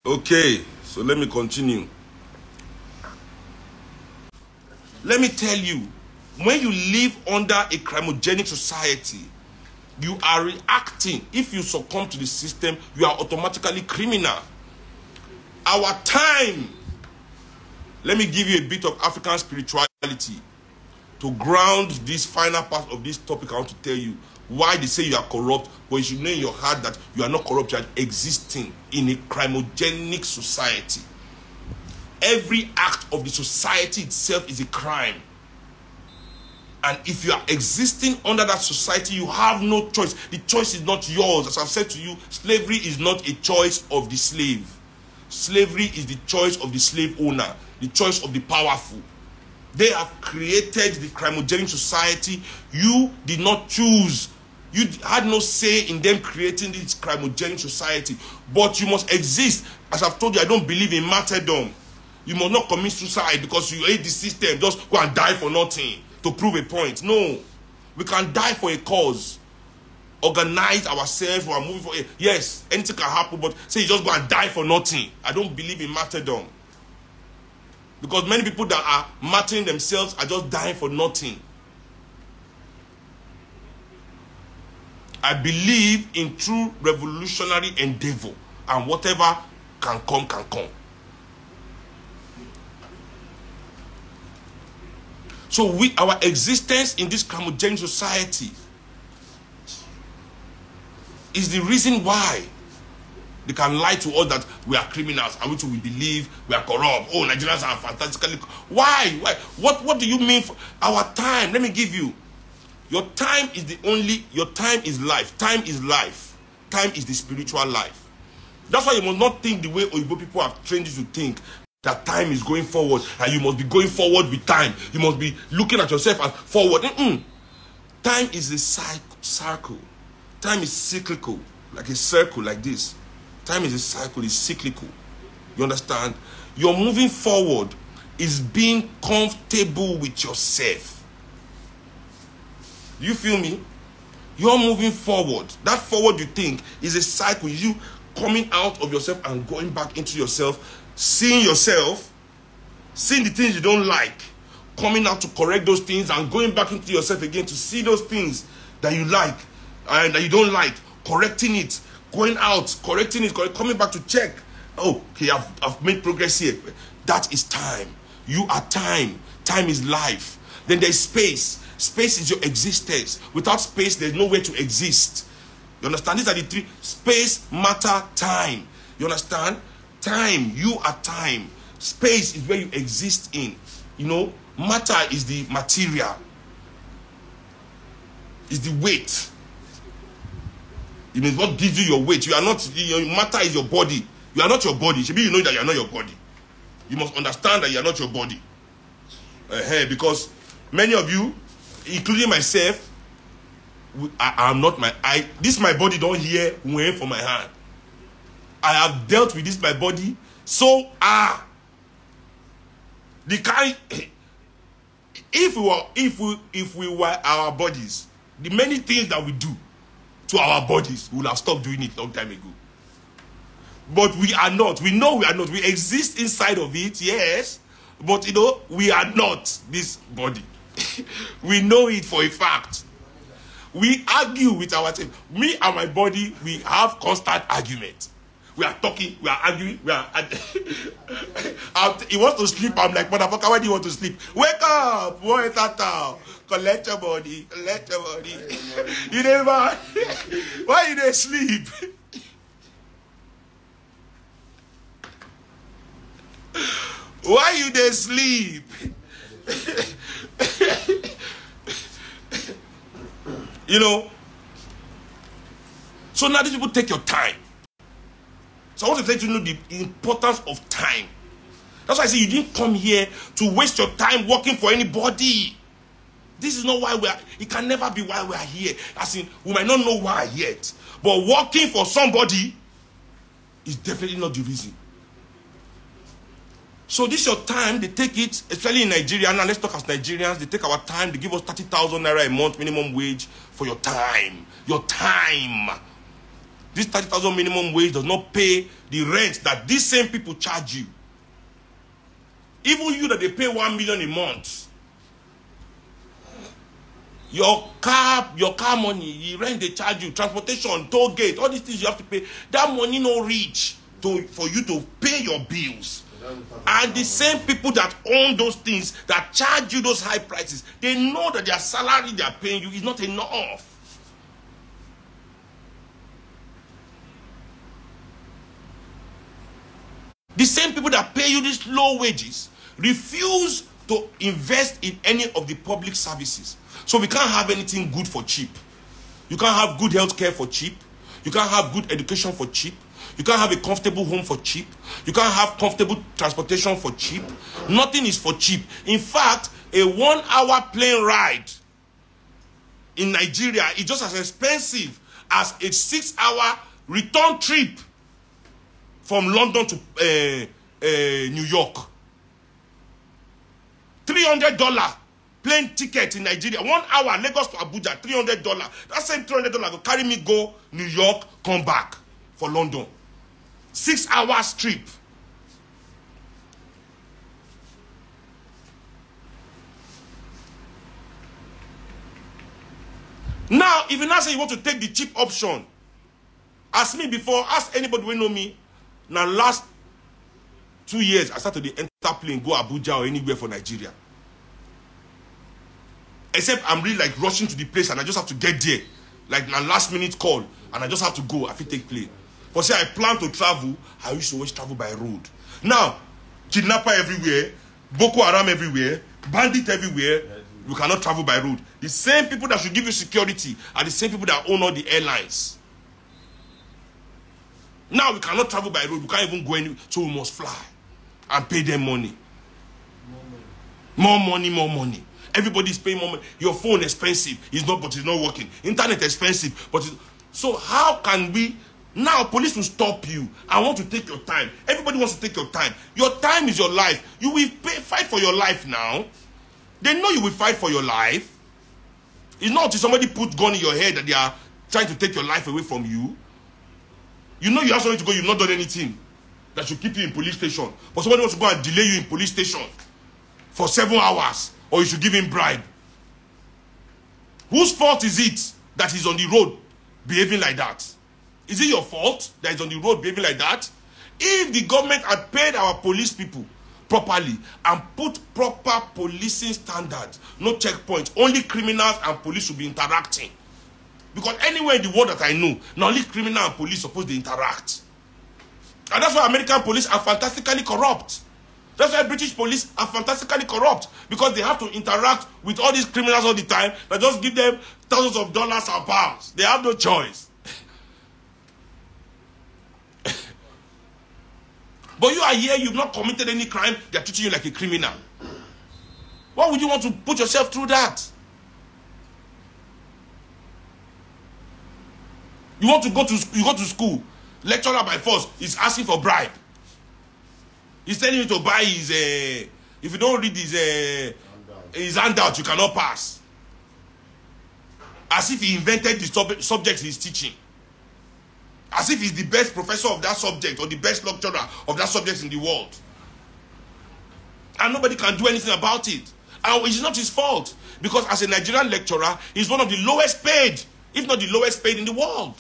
Okay, so let me continue. Let me tell you, when you live under a criminogenic society, you are reacting. If you succumb to the system, you are automatically criminal. Our time, let me give you a bit of African spirituality to ground this final part of this topic. I want to tell you why they say you are corrupt, but you should know in your heart that you are not corrupt. You are existing in a criminogenic society. Every act of the society itself is a crime. And if you are existing under that society, you have no choice. The choice is not yours. As I've said to you, slavery is not a choice of the slave. Slavery is the choice of the slave owner, the choice of the powerful. They have created the criminogenic society. You did not choose. You had no say in them creating this criminogenic society. But you must exist. As I've told you, I don't believe in martyrdom. You must not commit suicide because you hate the system. Just go and die for nothing to prove a point. No. We can die for a cause. Organize ourselves. We are moving for it. Yes, anything can happen, but say you just go and die for nothing. I don't believe in martyrdom. Because many people that are martyring themselves are just dying for nothing. I believe in true revolutionary endeavor. And whatever can come, can come. So our existence in this criminogenic society is the reason why they can lie to us that we are criminals and which we believe we are corrupt. Oh, Nigerians are fantastically. Why? What do you mean for our time? Let me give you. Your time is your time is life. Time is life. Time is the spiritual life. That's why you must not think the way Oyibo people have trained you to think, that time is going forward and you must be going forward with time. You must be looking at yourself as forward. Time is a cycle. Time is cyclical, like a circle like this. Time is a cycle, it's cyclical. You understand? Your moving forward is being comfortable with yourself. You feel me? You're moving forward. That forward you think is a cycle. You coming out of yourself and going back into yourself, seeing yourself, seeing the things you don't like, coming out to correct those things and going back into yourself again to see those things that you like and that you don't like, correcting it, going out, correcting it, coming back to check. Oh, okay, I've made progress here. That is time. You are time. Time is life. Then there's space. Space is your existence. Without space, there's nowhere to exist. You understand? These are the three. Space, matter, time. You understand? Time. You are time. Space is where you exist in. You know, matter is the material. Is the weight. It means what gives you your weight. You are not, your matter is your body. You are not your body. Maybe you know that you are not your body. You must understand that you are not your body. Because many of you, including myself, I am not this my body don't hear when from my hand. I have dealt with this my body. So the kind if we were our bodies, the many things that we do to our bodies, we would have stopped doing it long time ago. But we are not. We know we are not. We exist inside of it, yes. But you know, we are not this body. We know it for a fact. We argue with our team. Me and my body, we have constant argument. We are talking, we are arguing, we are. He wants to sleep. I'm like, motherfucker, why do you want to sleep? Wake up! Boy, tata. Collect your body. Collect your body. You never. Why you dey sleep? Why you dey sleep? You know. So now these people take your time. So I want to let you know the importance of time. That's why I say you didn't come here to waste your time working for anybody. This is not why we are. It can never be why we are here. As in, we might not know why yet. But working for somebody is definitely not the reason. So this is your time. They take it, especially in Nigeria. Now let's talk as Nigerians. They take our time. They give us 30,000 naira a month minimum wage for your time. Your time. This 30,000 minimum wage does not pay the rent that these same people charge you. Even you that they pay 1 million a month. Your car money, the rent they charge you, transportation, toll gate, all these things you have to pay. That money no reach for you to pay your bills. And the same people that own those things, that charge you those high prices, they know that their salary they are paying you is not enough. The same people that pay you these low wages refuse to invest in any of the public services. So we can't have anything good for cheap. You can't have good health care for cheap. You can't have good education for cheap. You can't have a comfortable home for cheap. You can't have comfortable transportation for cheap. Nothing is for cheap. In fact, a 1-hour plane ride in Nigeria is just as expensive as a 6-hour return trip from London to New York. $300 plane ticket in Nigeria. 1 hour, Lagos to Abuja, $300. That same $300 will carry me go New York, come back for London. 6 hours trip. Now, if you now say you want to take the cheap option, ask me before, ask anybody who know me. Now, last 2 years, I started to enter plane, go Abuja or anywhere for Nigeria. Except I'm really like rushing to the place and I just have to get there. Like my last minute call and I just have to go. I feel take plane. But say I plan to travel, I used to always travel by road. Now, kidnapper everywhere, Boko Haram everywhere, bandit everywhere, you cannot travel by road. The same people that should give you security are the same people that own all the airlines. Now we cannot travel by road. We can't even go anywhere, so we must fly and pay them money. More money, more money. Everybody's paying more money. Your phone expensive. It's not, but it's not working. Internet expensive, but it's... So how can we... Now police will stop you. I want to take your time. Everybody wants to take your time. Your time is your life. You will fight for your life now. They know you will fight for your life. It's not until somebody put gun in your head that they are trying to take your life away from you. You know you have somewhere to go, you've not done anything that should keep you in police station. But somebody wants to go and delay you in police station for 7 hours, or you should give him bribe. Whose fault is it that he's on the road behaving like that? Is it your fault that he's on the road behaving like that? If the government had paid our police people properly and put proper policing standards, no checkpoints, only criminals and police should be interacting. Because anywhere in the world that I know, not only criminal and police supposed to interact. And that's why American police are fantastically corrupt. That's why British police are fantastically corrupt. Because they have to interact with all these criminals all the time. But just give them thousands of dollars or pounds. They have no choice. But you are here, you've not committed any crime, they are treating you like a criminal. Why would you want to put yourself through that? You want to go to school, lecturer by force is asking for bribe. He's telling you to buy his if you don't read his handout, you cannot pass. As if he invented the subject he's teaching. As if he's the best professor of that subject or the best lecturer of that subject in the world. And nobody can do anything about it. And it's not his fault. Because as a Nigerian lecturer, he's one of the lowest paid, if not the lowest paid in the world.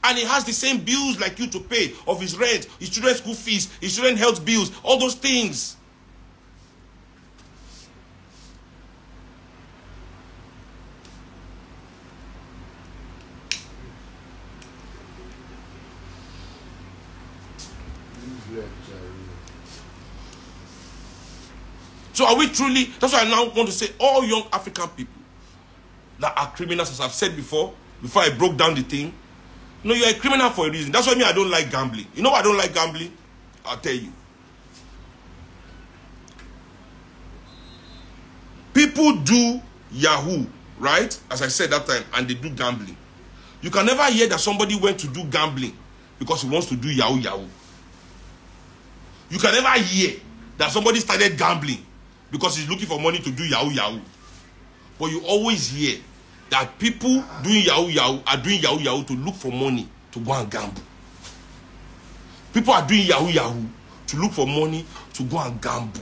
And he has the same bills like you to pay of his rent, his children's school fees, his children's health bills, all those things. So are we truly, that's why I now want to say all young African people that are criminals, as I've said before I broke down the thing. No, you're a criminal for a reason. That's why I don't like gambling. You know why I don't like gambling? I'll tell you. People do Yahoo, right? As I said that time, and they do gambling. You can never hear that somebody went to do gambling because he wants to do Yahoo. You can never hear that somebody started gambling because he's looking for money to do Yahoo. But you always hear that people doing Yahoo are doing Yahoo to look for money to go and gamble. People are doing yahoo yahoo to look for money to go and gamble.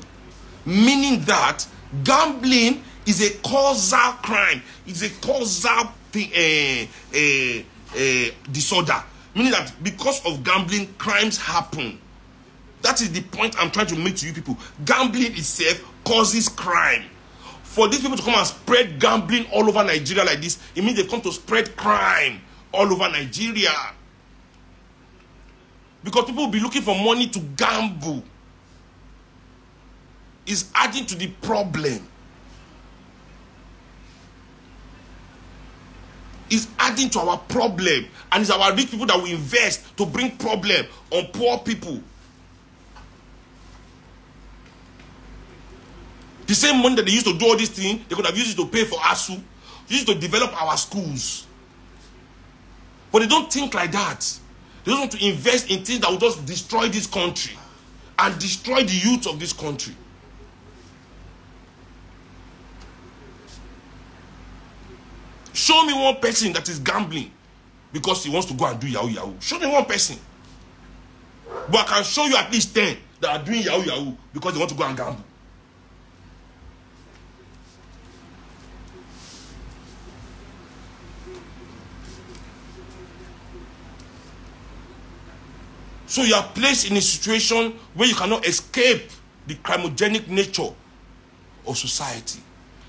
Meaning that gambling is a causal crime. It's a causal disorder. Meaning that because of gambling, crimes happen. That is the point I'm trying to make to you people. Gambling itself causes crime. For these people to come and spread gambling all over Nigeria like this, it means they've come to spread crime all over Nigeria. Because people will be looking for money to gamble. It's adding to the problem. It's adding to our problem. And it's our rich people that we invest to bring problem on poor people. The same money that they used to do all these things, they could have used it to pay for ASU, used it to develop our schools. But they don't think like that. They don't want to invest in things that will just destroy this country and destroy the youth of this country. Show me one person that is gambling because he wants to go and do yahoo yahoo. Show me one person. But I can show you at least 10 that are doing yahoo yahoo because they want to go and gamble. So you are placed in a situation where you cannot escape the criminogenic nature of society.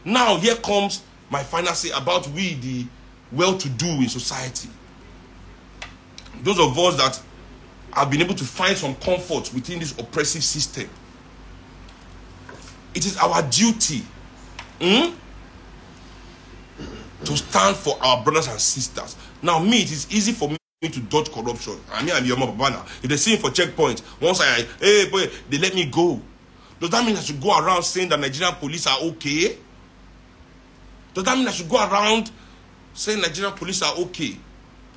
Now here comes my final say about we, the well-to-do in society. Those of us that have been able to find some comfort within this oppressive system. It is our duty to stand for our brothers and sisters. Now me, it is easy for me to dodge corruption. I mean, I'm your mother. If they see me for checkpoint, once hey boy, they let me go. Does that mean I should go around saying that Nigerian police are okay? Does that mean I should go around saying Nigerian police are okay?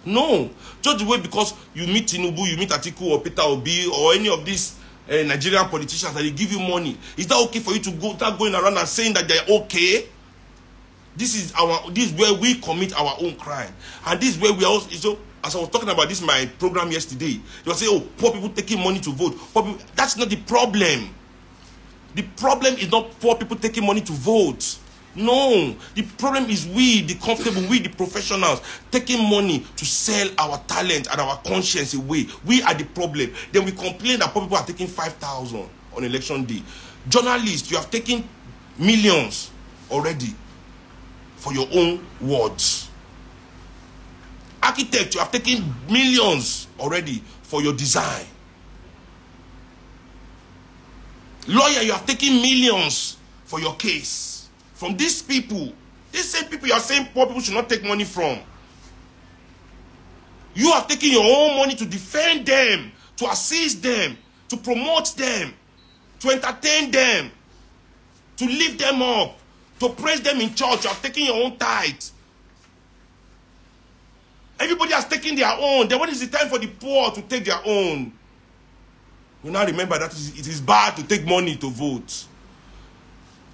No. Just the way because you meet Tinubu, you meet Atiku or Peter Obi or any of these Nigerian politicians that they give you money, is that okay for you to go start going around and saying that they're okay? This is where we commit our own crime, and this is where we also. So, as I was talking about this in my program yesterday, they were saying, "Oh, poor people taking money to vote." Poor people, that's not the problem. The problem is not poor people taking money to vote. No, the problem is we, the comfortable, we, the professionals, taking money to sell our talent and our conscience away. We are the problem. Then we complain that poor people are taking 5,000 on election day. Journalists, you have taken millions already for your own words. Architect, you have taken millions already for your design. Lawyer, you have taken millions for your case. From these people, these same people you are saying poor people should not take money from. You have taken your own money to defend them, to assist them, to promote them, to entertain them, to lift them up, to praise them in church. You have taken your own tithe. Everybody has taken their own. Then when is the time for the poor to take their own? We now remember that it is bad to take money to vote.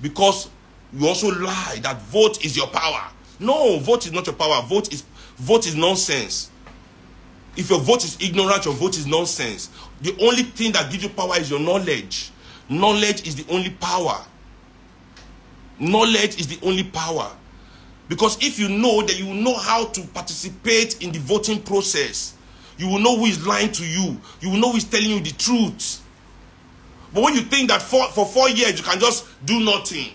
Because you also lie that vote is your power. No, vote is not your power. Vote is nonsense. If your vote is ignorant, your vote is nonsense. The only thing that gives you power is your knowledge. Knowledge is the only power. Knowledge is the only power. Because if you know, then you will know how to participate in the voting process. You will know who is lying to you. You will know who is telling you the truth. But when you think that for 4 years you can just do nothing,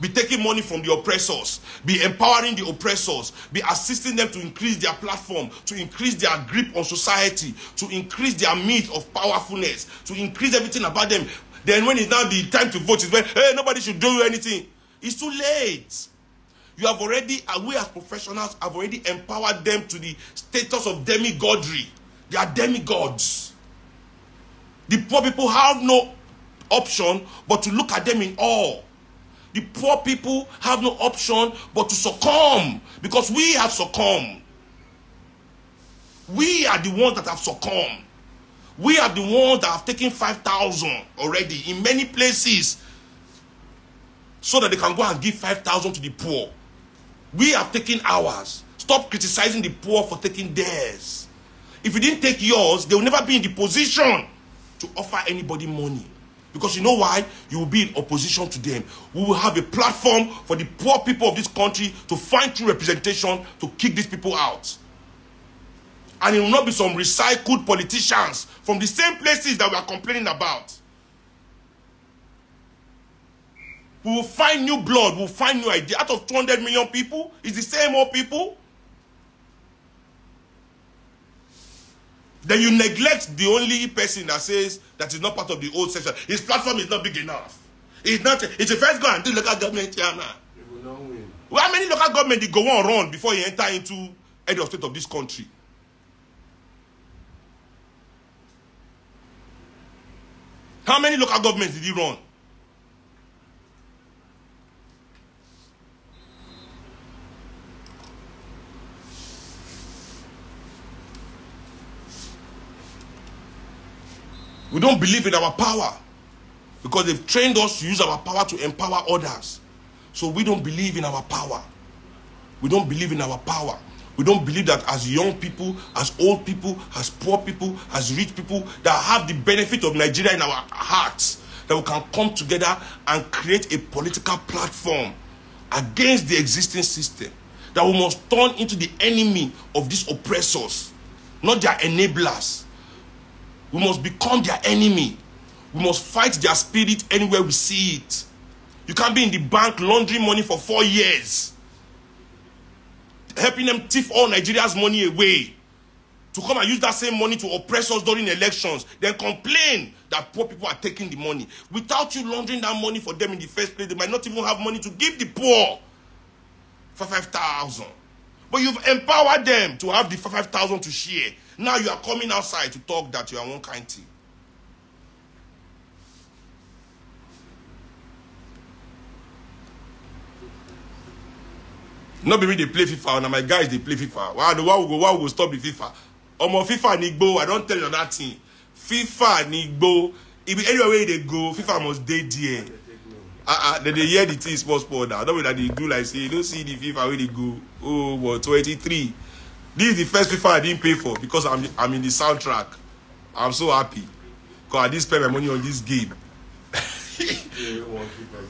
be taking money from the oppressors, be empowering the oppressors, be assisting them to increase their platform, to increase their grip on society, to increase their means of powerfulness, to increase everything about them, then when it's now the time to vote, is when, hey, nobody should do anything. It's too late. You have already, we as professionals have already empowered them to the status of demigodry. They are demigods. The poor people have no option but to look at them in awe. The poor people have no option but to succumb, because we have succumbed. We are the ones that have succumbed. We are the ones that have taken 5,000 already in many places so that they can go and give 5,000 to the poor. We have taken ours. Stop criticizing the poor for taking theirs. If you didn't take yours, they will never be in the position to offer anybody money. Because you know why? You will be in opposition to them. We will have a platform for the poor people of this country to find true representation to kick these people out. And it will not be some recycled politicians from the same places that we are complaining about. We will find new blood, we will find new ideas. Out of 200 million people, it's the same old people. Then you neglect the only person that says that is not part of the old section. His platform is not big enough. It's not. It's a first go and do local government here now. It will not win. Well, how many local government did go on run before he enter into head of state of this country? How many local governments did he run? We don't believe in our power because they've trained us to use our power to empower others. So we don't believe in our power. We don't believe in our power. We don't believe that as young people, as old people, as poor people, as rich people that have the benefit of Nigeria in our hearts, that we can come together and create a political platform against the existing system, that we must turn into the enemy of these oppressors, not their enablers. We must become their enemy. We must fight their spirit anywhere we see it. You can't be in the bank laundering money for 4 years, helping them thief all Nigeria's money away, to come and use that same money to oppress us during elections, then complain that poor people are taking the money. Without you laundering that money for them in the first place, they might not even have money to give the poor for 5,000. But you've empowered them to have the 5,000 to share. Now you are coming outside to talk that you are one kind thing. Not be me they play FIFA, now my guys they play FIFA. Why we go stop the FIFA? FIFA Nigbo, I don't tell you that thing. FIFA Nigbo, if anywhere where they go, FIFA must stay there. They hear the thing sports now. Don't mean that they do like say, you don't see the FIFA where they go. Oh, what 23. This is the first FIFA I didn't pay for because I'm in the soundtrack. I'm so happy. Because I didn't spend my money on this game.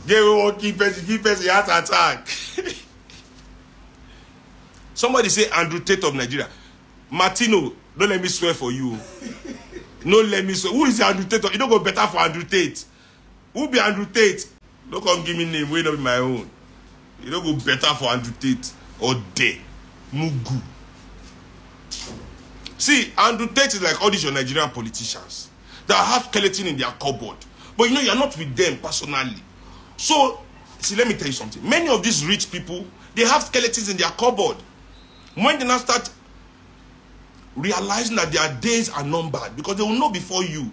Game won't keep us a heart attack. Somebody say Andrew Tate of Nigeria. Martino, don't let me swear for you. No, let me swear. Who is Andrew Tate? You don't go better for Andrew Tate. Who be Andrew Tate? Don't come give me name. Wait up in my own. You don't go better for Andrew Tate or De Mugu. See, Andrew Tate is like all these your Nigerian politicians that have skeleton in their cupboard. But you know, you're not with them personally. So, see, let me tell you something. Many of these rich people, they have skeletons in their cupboard. When they now start realizing that their days are numbered, because they will know before you,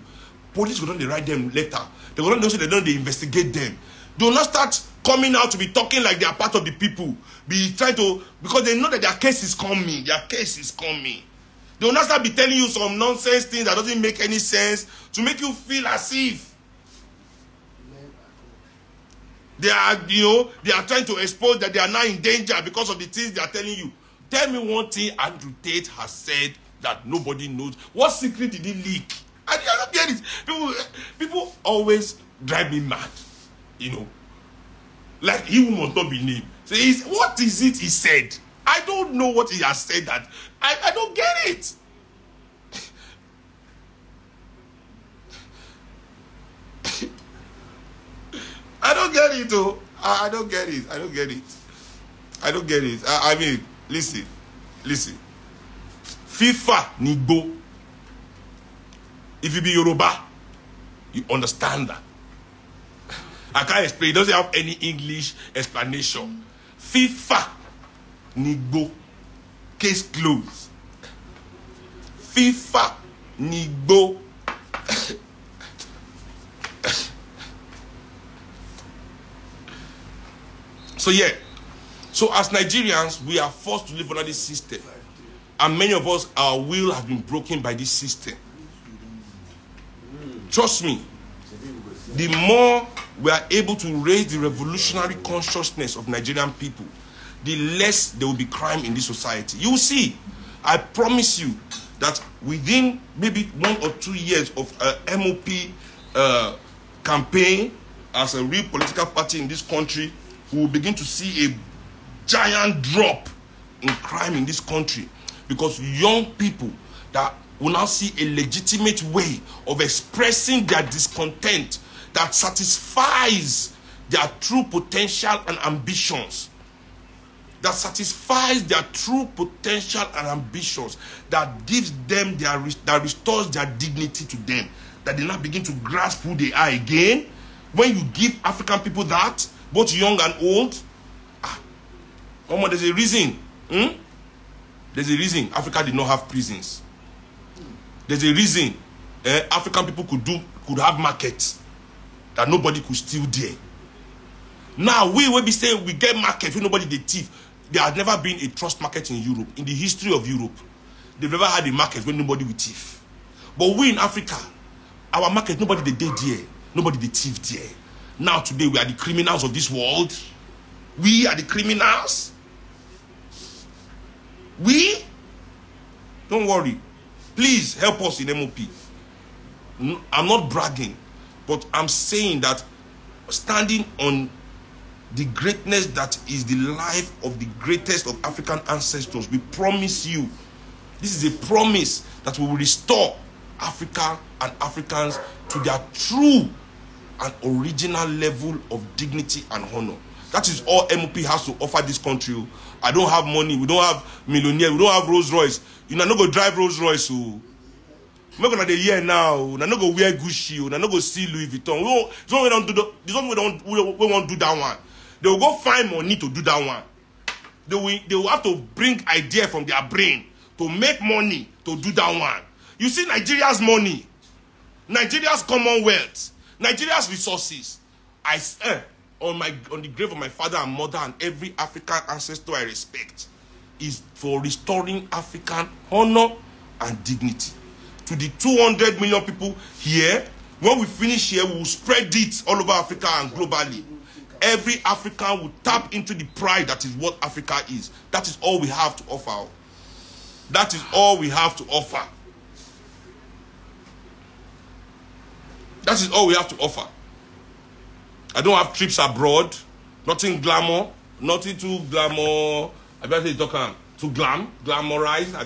police will not write them letter. They will not know, so they don't investigate them. They will not start coming out to be talking like they are part of the people. Be trying to, because they know that their case is coming. Their case is coming. They will not start be telling you some nonsense things that doesn't make any sense to make you feel as if they are, you know, they are trying to expose that they are now in danger because of the things they are telling you. Tell me one thing Andrew Tate has said that nobody knows. What secret did he leak? I don't get it. People always drive me mad, you know. Like he who must not be named. So what is it he said? I don't know what he has said that. I don't get it. I don't get it, though. I don't get it. I don't get it. I don't get it. I mean, listen. FIFA Nigbo. If you be Yoruba, you understand that. I can't explain. It doesn't have any English explanation. FIFA Nigbo. Case closed. FIFA Nigbo. So yeah. So as Nigerians, we are forced to live under this system. And many of us, our will has been broken by this system. Trust me. The more we are able to raise the revolutionary consciousness of Nigerian people, the less there will be crime in this society. You will see. I promise you that within maybe 1 or 2 years of MOP campaign as a real political party in this country, we will begin to see a giant drop in crime in this country, because young people that will now see a legitimate way of expressing their discontent that satisfies their true potential and ambitions. That satisfies their true potential and ambitions. That gives them that restores their dignity to them. That they now begin to grasp who they are again. When you give African people that, both young and old, there's a reason. There's a reason Africa did not have prisons. There's a reason African people could have markets that nobody could steal there. Now we will be saying we get markets where nobody they thief. There has never been a trust market in Europe. In the history of Europe, they've never had a market where nobody will thief. But we in Africa, our market, nobody they did there. Nobody they thief there. Now today we are the criminals of this world. We are the criminals. We? Don't worry. Please help us in MOP. I'm not bragging, but I'm saying that standing on the greatness that is the life of the greatest of African ancestors, we promise you, this is a promise that we will restore Africa and Africans to their true and original level of dignity and honor. That is all MOP has to offer this country. I don't have money. We don't have millionaire. We don't have Rolls Royce. You know, not go drive Rolls Royce. So, I'm not gonna the year now. I'm not go wear Gucci. I'm not go see Louis Vuitton. We don't do that one. They will go find money to do that one. They will have to bring idea from their brain to make money to do that one. You see Nigeria's money, Nigeria's commonwealth, Nigeria's resources. I swear on the grave of my father and mother and every African ancestor I respect, is for restoring African honor and dignity. To the 200 million people here, when we finish here, we will spread it all over Africa and globally. Every African will tap into the pride that is what Africa is. That is all we have to offer. That is all we have to offer. That is all we have to offer. I don't have trips abroad. Nothing glamour. Nothing too glamour. I better say talk to glamorize. I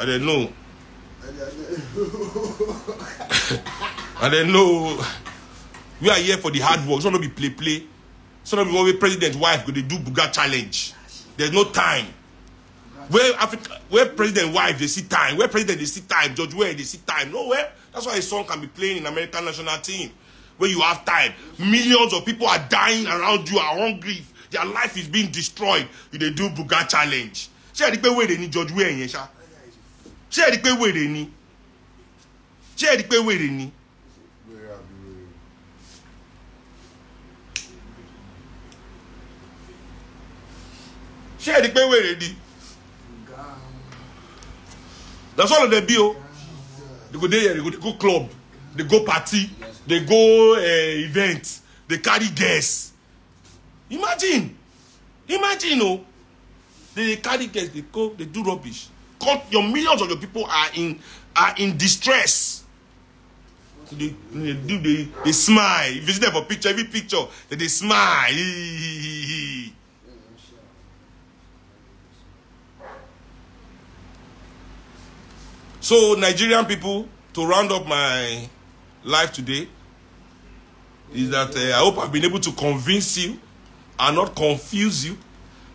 don't know. I don't know. We are here for the hard work. It's not going to be play. It's not going to be president's wife going to do Buga challenge. There's no time. Where president wife they see time. Where president they see time. Judge where they see time. Nowhere. That's why a song can be playing in American national team. Where you have time. Millions of people are dying around you, are hungry. Their life is being destroyed. They do Buga challenge. Share the way they need Judge where in Yesha. Share the way they need. Share the way they need. Share the pay where they did. That's all of them be. They go there, they go club, they go party, they go events, they carry guests. Imagine, oh, they carry guests, they go, they do rubbish. Your millions of your people are in distress. So they smile. If you see them for picture, every picture, they smile. So, Nigerian people, to round up my life today, is that I hope I've been able to convince you and not confuse you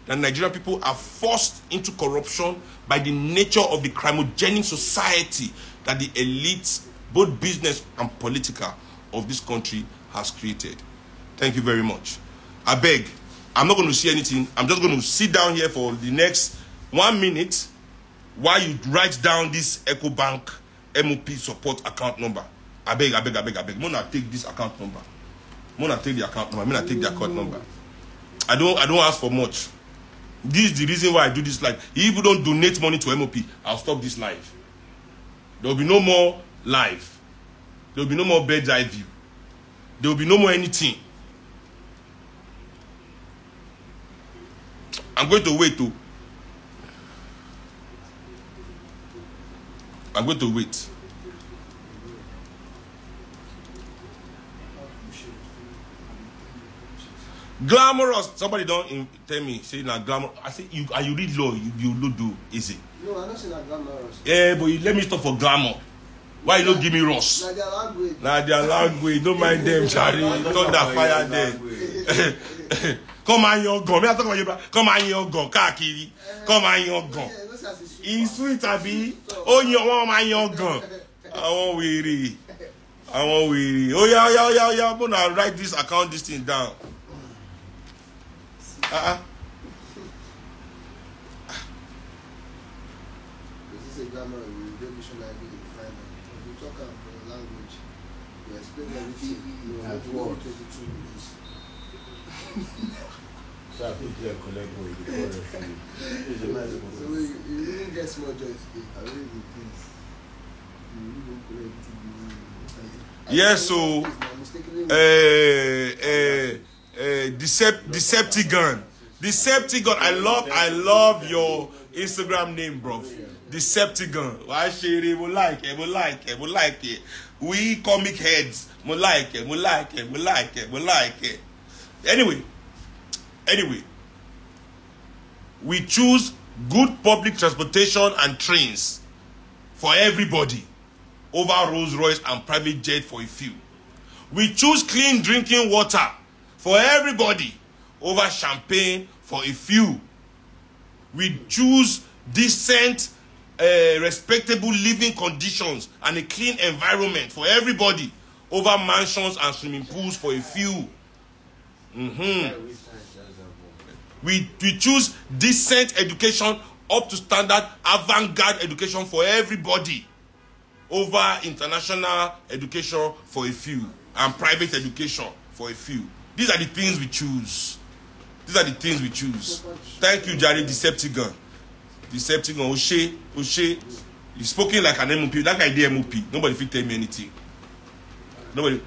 that Nigerian people are forced into corruption by the nature of the criminogenic society that the elites, both business and political, of this country has created. Thank you very much. I beg, I'm not going to say anything. I'm just going to sit down here for the next 1 minute while you write down this Ecobank MOP support account number. I beg. I'm gonna take this account number. I'm gonna take the account number. I'm gonna take the account number. I don't ask for much. This is the reason why I do this live. If you don't donate money to MOP, I'll stop this live. There will be no more live. There will be no more bird's eye view. There will be no more anything. I'm going to wait to. I'm going to wait. Glamorous. Somebody don't tell me. Say now glamorous. I say you read law. You do easy. No, I'm not saying that glamorous. Yeah, but let me stop for glamour. Why you don't give me Ross? Like their language. Nah, their language. Don't mind them, Charlie. Thunder fire them. Come on, your gun. Me I talk about you. Come on, your gun. Kakiri. Come on, your gun. It's sweet, Abi. Oh, you want your gun? I want weary. Oh yeah. I'm gonna write this account, this thing down. This is a grammar review. Don't be sure like it. If you talk out for the language, you explain everything. You know, like 22 minutes. So I put there collect more. So you didn't get small joy today. I really do things. You didn't collect TV. Yeah, so Decepticon. I love your Instagram name, bro. Decepticon. Why share it? We like it. We comic heads. We like it. Anyway, we choose good public transportation and trains for everybody over Rolls Royce and private jet for a few. We choose clean drinking water for everybody over champagne for a few. We choose decent, respectable living conditions and a clean environment for everybody over mansions and swimming pools for a few. We choose decent education up to standard avant-garde education for everybody over international education for a few and private education for a few. These are the things we choose. Thank you, Jerry Decepticon. Oshe. You spoken like an MOP. That guy did MOP. Nobody fit tell me anything. Nobody.